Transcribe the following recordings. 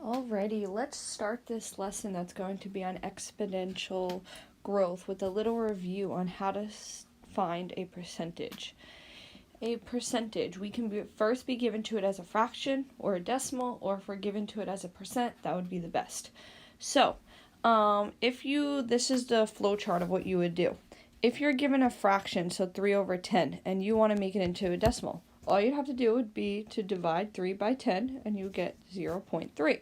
Alrighty, let's start this lesson that's going to be on exponential growth with a little review on how to find a percentage. A percentage, we can first be given to it as a fraction or a decimal, or if we're given to it as a percent, that would be the best. So, this is the flow chart of what you would do. If you're given a fraction, so 3/10, and you want to make it into a decimal, all you'd have to do would be to divide 3 by 10, and you get 0.3.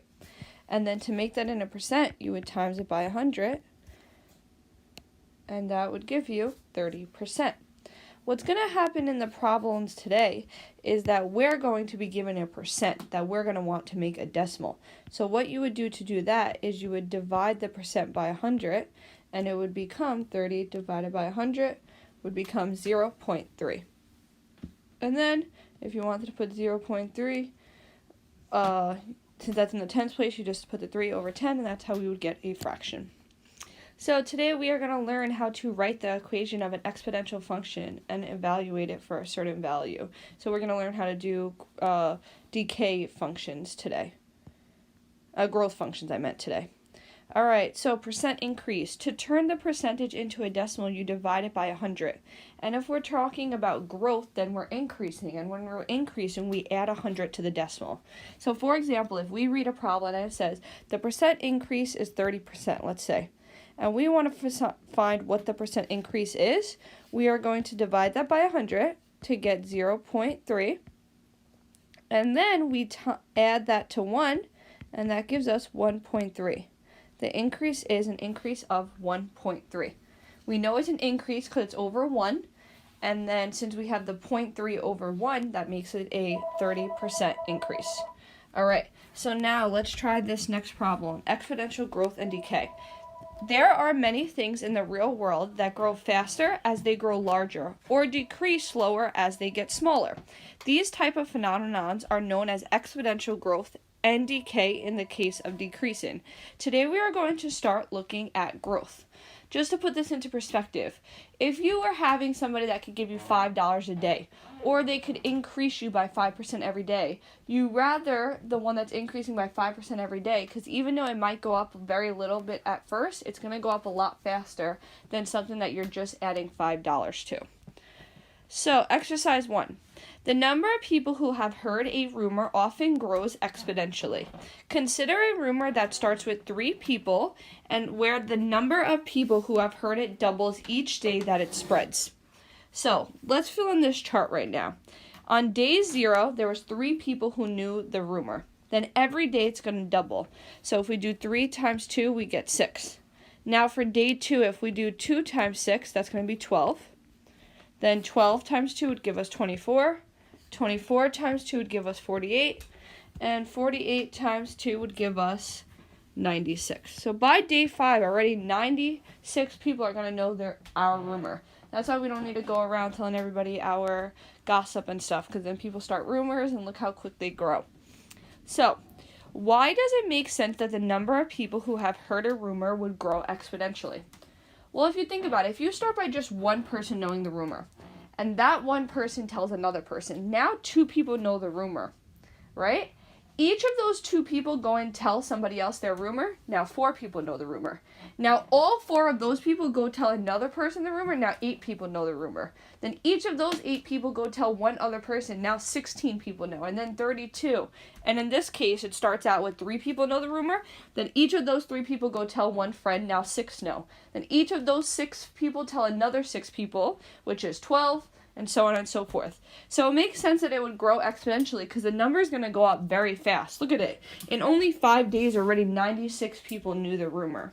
And then to make that in a percent, you would times it by 100, and that would give you 30%. What's going to happen in the problems today is that we're going to be given a percent that we're going to want to make a decimal. So what you would do to do that is you would divide the percent by 100, and it would become 30 divided by 100 would become 0.3. And then if you wanted to put 0.3, since that's in the tens place, you just put the 3/10, and that's how we would get a fraction. So today we are going to learn how to write the equation of an exponential function and evaluate it for a certain value. So we're going to learn how to do decay functions today. Growth functions, I meant today. Alright, so percent increase. To turn the percentage into a decimal, you divide it by 100. And if we're talking about growth, then we're increasing. And when we're increasing, we add 100 to the decimal. So for example, if we read a problem and it says, the percent increase is 30%, let's say, and we want to find what the percent increase is, we are going to divide that by 100 to get 0.3. And then we add that to 1, and that gives us 1.3. The increase is an increase of 1.3. We know it's an increase because it's over 1. And then since we have the 0.3 over 1, that makes it a 30% increase. All right, so now let's try this next problem, exponential growth and decay. There are many things in the real world that grow faster as they grow larger, or decrease slower as they get smaller. These type of phenomenons are known as exponential growth and decay in the case of decreasing. Today we are going to start looking at growth. Just to put this into perspective, if you are having somebody that could give you $5 a day, or they could increase you by 5% every day, you rather the one that's increasing by 5% every day, because even though it might go up very little bit at first, it's going to go up a lot faster than something that you're just adding $5 to. So, exercise 1. The number of people who have heard a rumor often grows exponentially. Consider a rumor that starts with 3 people and where the number of people who have heard it doubles each day that it spreads. So, let's fill in this chart right now. On day 0, there was 3 people who knew the rumor. Then every day it's going to double. So, if we do 3 times 2, we get 6. Now for day 2, if we do 2 times 6, that's going to be 12. Then 12 times 2 would give us 24. 24 times 2 would give us 48. And 48 times 2 would give us 96. So by day 5, already 96 people are going to know our rumor. That's why we don't need to go around telling everybody our gossip and stuff, because then people start rumors and look how quick they grow. So, why does it make sense that the number of people who have heard a rumor would grow exponentially? Well, if you think about it, if you start by just one person knowing the rumor, and that one person tells another person, now 2 people know the rumor, right? Each of those 2 people go and tell somebody else their rumor, now 4 people know the rumor. Now all 4 of those people go tell another person the rumor, now 8 people know the rumor. Then each of those 8 people go tell one other person, now 16 people know, and then 32. And in this case, it starts out with 3 people know the rumor, then each of those 3 people go tell one friend, now 6 know. Then each of those 6 people tell another 6 people, which is 12, and so on and so forth. So it makes sense that it would grow exponentially because the number is going to go up very fast. Look at it. In only 5 days, already 96 people knew the rumor.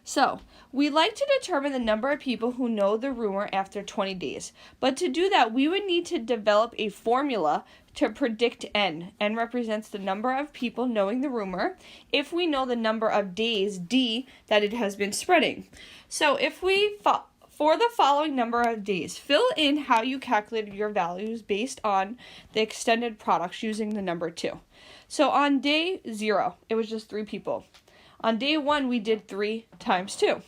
So, we like to determine the number of people who know the rumor after 20 days. But to do that, we would need to develop a formula to predict n. N represents the number of people knowing the rumor if we know the number of days, d, that it has been spreading. So if we for the following number of days, fill in how you calculated your values based on the extended products using the number 2. So on day 0, it was just 3 people. On day 1, we did 3 times 2.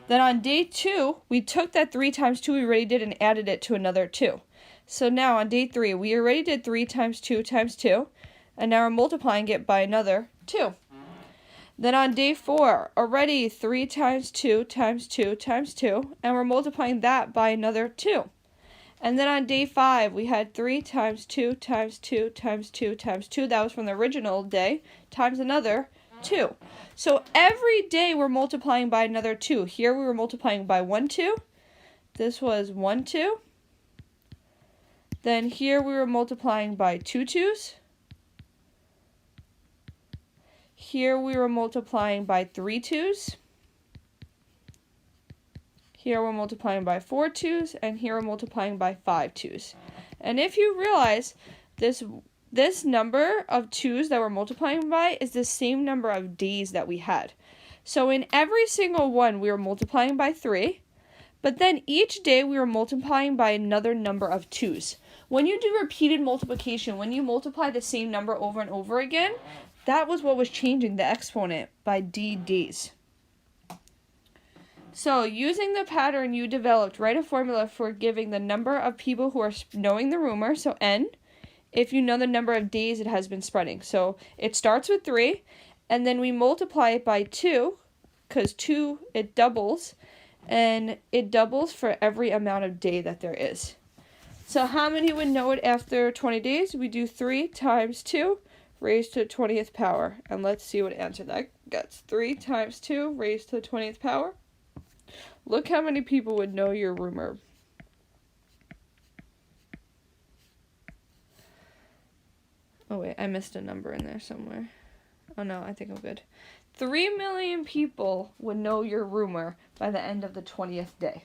Then on day 2, we took that 3 times 2 we already did and added it to another 2. So now on day 3, we already did 3 times 2 times 2. And now we're multiplying it by another 2. Then on day 4, already 3 times 2 times 2 times 2, and we're multiplying that by another 2. And then on day 5, we had 3 times 2 times 2 times 2 times 2, that was from the original day, times another 2. So every day we're multiplying by another 2. Here we were multiplying by 1, 2. This was 1, 2. Then here we were multiplying by 2 2's. Here we were multiplying by 3 2's. Here we're multiplying by 4 2's, and here we're multiplying by 5 2's. And if you realize this number of 2's that we're multiplying by is the same number of days that we had. So in every single one we were multiplying by 3, but then each day we were multiplying by another number of 2's. When you do repeated multiplication, when you multiply the same number over and over again, that was what was changing the exponent by d days. So using the pattern you developed, write a formula for giving the number of people who are knowing the rumor, so n, if you know the number of days it has been spreading. So it starts with 3, and then we multiply it by 2, because 2, it doubles, and it doubles for every amount of day that there is. So how many would know it after 20 days? We do 3 times 2 raised to the 20th power. And let's see what answer that gets. 3 times 2 raised to the 20th power. Look how many people would know your rumor. Oh wait, I missed a number in there somewhere. Oh no, I think I'm good. 3 million people would know your rumor by the end of the 20th day.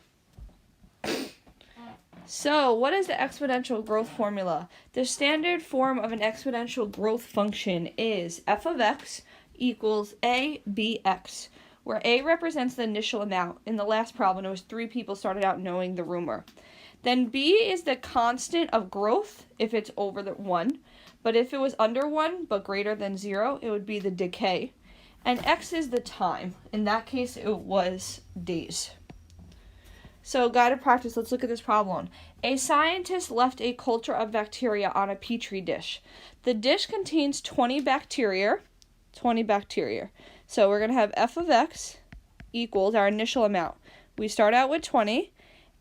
So, what is the exponential growth formula? The standard form of an exponential growth function is f of x equals a bx, where a represents the initial amount. In the last problem, it was 3 people started out knowing the rumor. Then b is the constant of growth if it's over the 1, but if it was under 1 but greater than 0, it would be the decay. And x is the time. In that case, it was days. So, guided practice, let's look at this problem. A scientist left a culture of bacteria on a petri dish. The dish contains 20 bacteria. So, we're going to have f of x equals our initial amount. We start out with 20,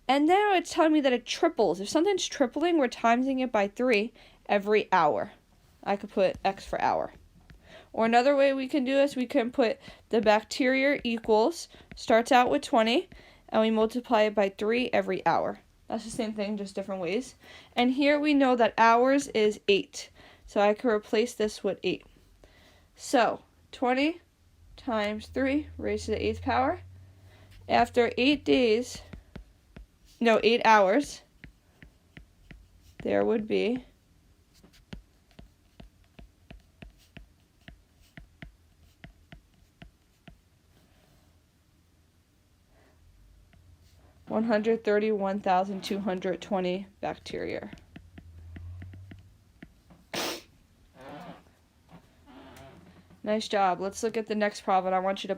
and then it's telling me that it triples. If something's tripling, we're timesing it by 3 every hour. I could put x for hour. Or another way we can do this, we can put the bacteria equals, starts out with 20, and we multiply it by 3 every hour. That's the same thing, just different ways. And here we know that hours is 8. So I can replace this with 8. So 20 times 3 raised to the 8th power. After 8 hours, there would be 131,220 bacteria. Nice job. Let's look at the next problem. I want you to...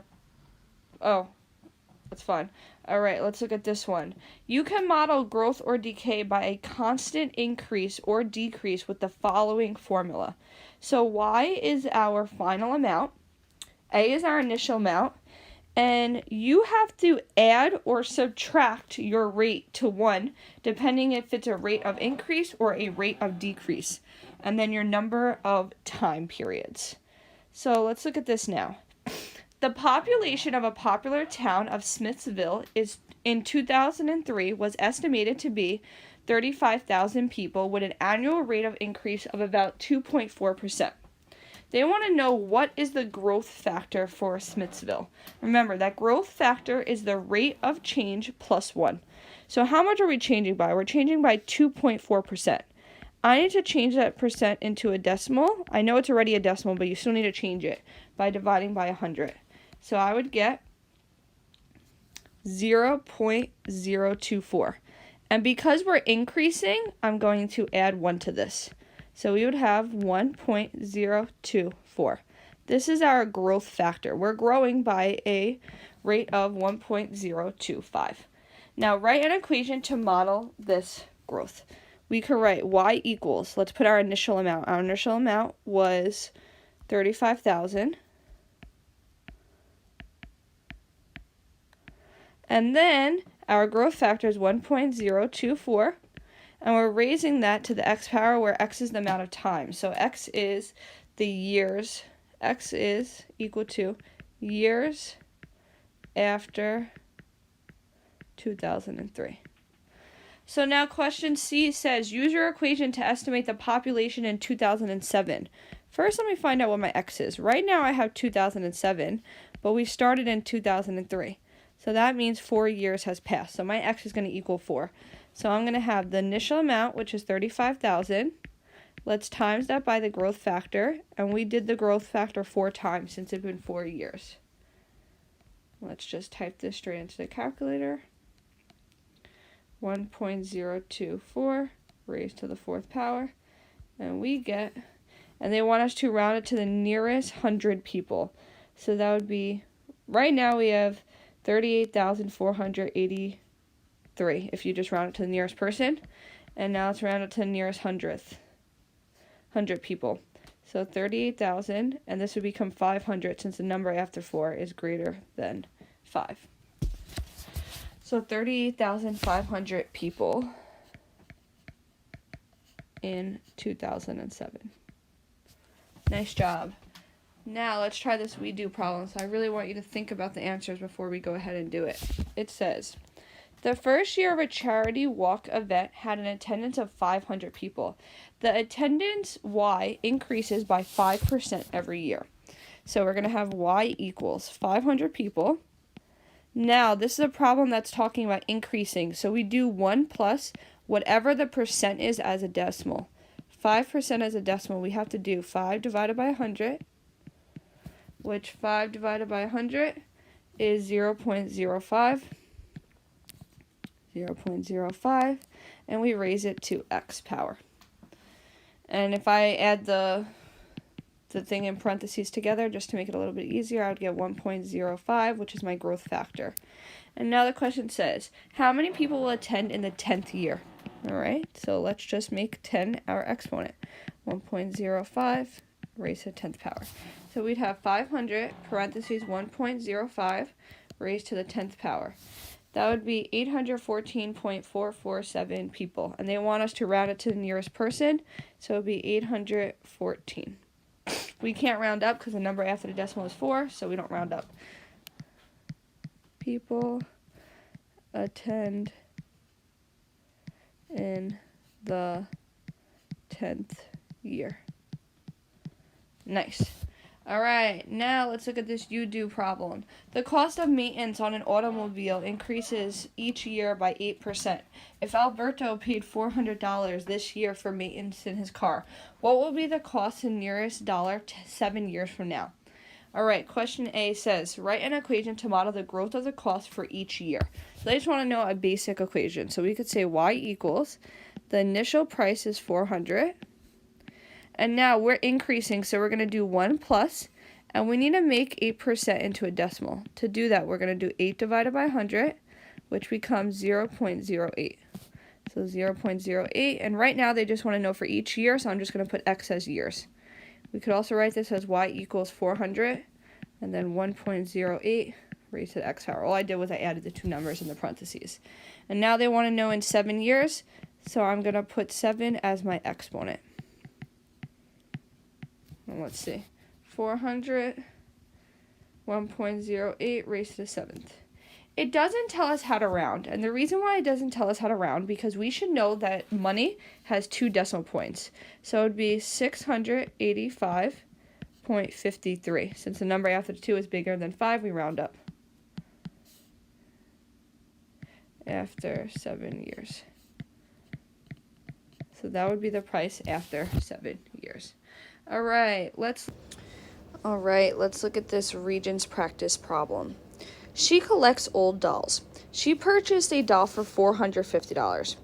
Oh, that's fine. All right, let's look at this one. You can model growth or decay by a constant increase or decrease with the following formula. So y is our final amount. A is our initial amount. And you have to add or subtract your rate to 1, depending if it's a rate of increase or a rate of decrease. And then your number of time periods. So let's look at this now. The population of a popular town of Smithsville in 2003 was estimated to be 35,000 people with an annual rate of increase of about 2.4%. They want to know what is the growth factor for Smithsville. Remember, that growth factor is the rate of change plus 1. So how much are we changing by? We're changing by 2.4%. I need to change that percent into a decimal. I know it's already a decimal, but you still need to change it by dividing by 100. So I would get 0.024. And because we're increasing, I'm going to add 1 to this. So we would have 1.024. This is our growth factor. We're growing by a rate of 1.025. Now write an equation to model this growth. we could write y equals, let's put our initial amount. Our initial amount was 35,000. And then our growth factor is 1.024. And we're raising that to the x power, where x is the amount of time. So x is the years. X is equal to years after 2003. So now question C says, use your equation to estimate the population in 2007. First, let me find out what my x is. Right now I have 2007, but we started in 2003. So that means 4 years has passed. So my x is going to equal 4. So I'm going to have the initial amount, which is 35,000. Let's times that by the growth factor. And we did the growth factor 4 times since it's been 4 years. Let's just type this straight into the calculator. 1.024 raised to the 4th power. And we get, and they want us to round it to the nearest 100 people. So that would be, right now we have 38,483 if you just round it to the nearest person. And now let's round it to the nearest 100 people. So 38,000, and this would become 500 since the number after 4 is greater than 5. So 38,500 people in 2007. Nice job. Now let's try this we do problem. So I really want you to think about the answers before we go ahead and do it. It says, the first year of a charity walk event had an attendance of 500 people. The attendance Y increases by 5% every year. So we're going to have Y equals 500 people. Now, this is a problem that's talking about increasing. So we do 1 plus whatever the percent is as a decimal. 5% as a decimal, we have to do 5 divided by 100, which 5 divided by 100 is 0.05. 0.05, and we raise it to x power. And if I add the thing in parentheses together just to make it a little bit easier, I would get 1.05, which is my growth factor. And now the question says, how many people will attend in the 10th year? All right, so let's just make 10 our exponent. 1.05 raised to the 10th power. So we'd have 500 parentheses 1.05 raised to the 10th power. That would be 814.447 people. And they want us to round it to the nearest person, so it would be 814. We can't round up because the number after the decimal is 4, so we don't round up. People attend in the 10th year. Nice. All right, now let's look at this you do problem. The cost of maintenance on an automobile increases each year by 8%. If Alberto paid $400 this year for maintenance in his car, what will be the cost in nearest dollar 7 years from now? All right, question A says, write an equation to model the growth of the cost for each year. So I just want to know a basic equation. So we could say y equals, the initial price is 400. And now we're increasing, so we're going to do 1 plus, and we need to make 8% into a decimal. To do that, we're going to do 8 divided by 100, which becomes 0.08. So 0.08, and right now they just want to know for each year, so I'm just going to put x as years. We could also write this as y equals 400, and then 1.08 raised to the x power. All I did was I added the two numbers in the parentheses. And now they want to know in 7 years, so I'm going to put 7 as my exponent. Let's see, 400, 1.08 raised to the 7th. It doesn't tell us how to round, and the reason why it doesn't tell us how to round, because we should know that money has 2 decimal points. So it would be 685.53. Since the number after the 2 is bigger than 5, we round up. After 7 years. So that would be the price after 7 years. All right, let's look at this Regents practice problem. She collects old dolls. She purchased a doll for $450.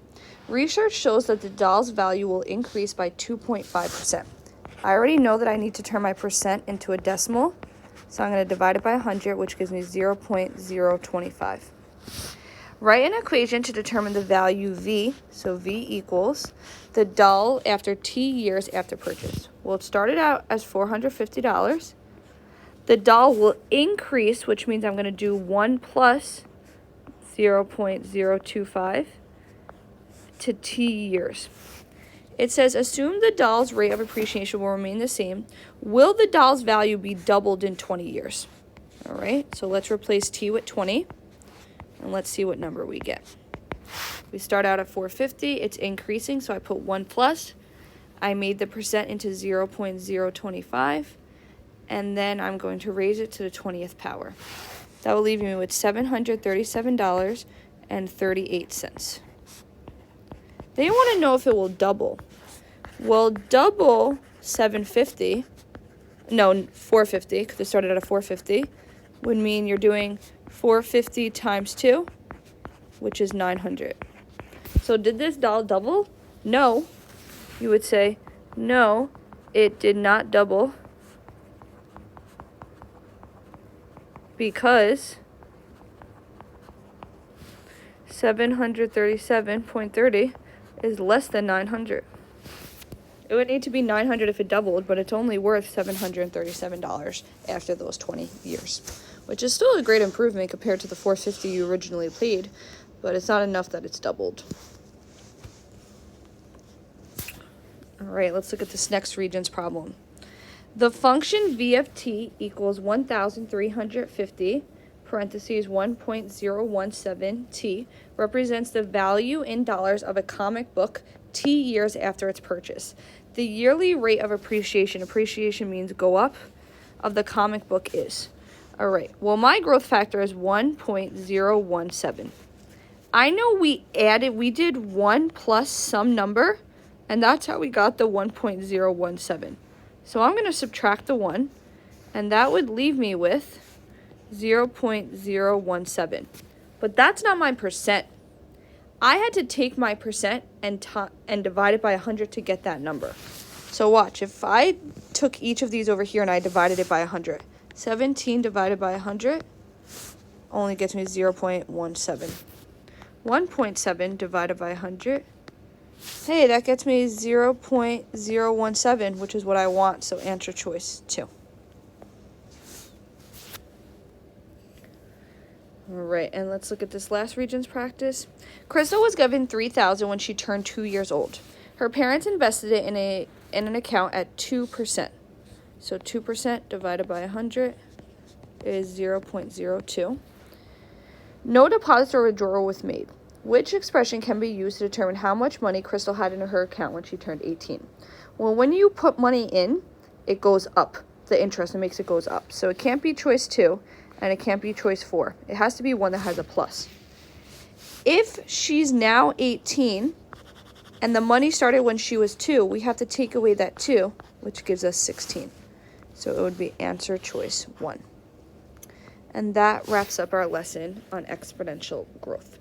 Research shows that the doll's value will increase by 2.5%. I already know that I need to turn my percent into a decimal, so I'm going to divide it by 100, which gives me 0.025. Write an equation to determine the value V, so V equals the doll after T years after purchase. Well, it started out as $450. The doll will increase, which means I'm going to do 1 plus 0.025 to T years. It says, assume the doll's rate of appreciation will remain the same. Will the doll's value be doubled in 20 years? All right, so let's replace T with 20, and let's see what number we get. We start out at 450. It's increasing, so I put 1 plus. I made the percent into 0.025, and then I'm going to raise it to the 20th power. That will leave me with $737.38. They want to know if it will double. Well, double 450, because it started at a 450, would mean you're doing 450 times 2, which is 900. So did this doll double? No. You would say, no, it did not double, because 737.30 is less than 900. It would need to be 900 if it doubled, but it's only worth $737 after those 20 years, which is still a great improvement compared to the $450 you originally paid, but it's not enough that it's doubled. All right, let's look at this next region's problem. The function v of t equals 1,350, parentheses 1.017 t, represents the value in dollars of a comic book T years after its purchase. The yearly rate of appreciation means go up, of the comic book is. All right, well, my growth factor is 1.017. I know we did 1 plus some number, and that's how we got the 1.017. So I'm going to subtract the 1, and that would leave me with 0.017. But that's not my percent. I had to take my percent and divide it by 100 to get that number. So watch, if I took each of these over here and I divided it by 100, 17 divided by 100 only gets me 0.17. 1.7 divided by 100, hey, that gets me 0.017, which is what I want, so answer choice 2. All right, and let's look at this last region's practice. Crystal was given $3,000 when she turned 2 years old. Her parents invested it in an account at 2%. So 2% divided by 100 is 0.02. No deposit or withdrawal was made. Which expression can be used to determine how much money Crystal had in her account when she turned 18? Well, when you put money in, it goes up. The interest, it makes it goes up. So it can't be choice 2. And it can't be choice 4. It has to be one that has a plus. If she's now 18 and the money started when she was 2, we have to take away that 2, which gives us 16. So it would be answer choice 1. And that wraps up our lesson on exponential growth.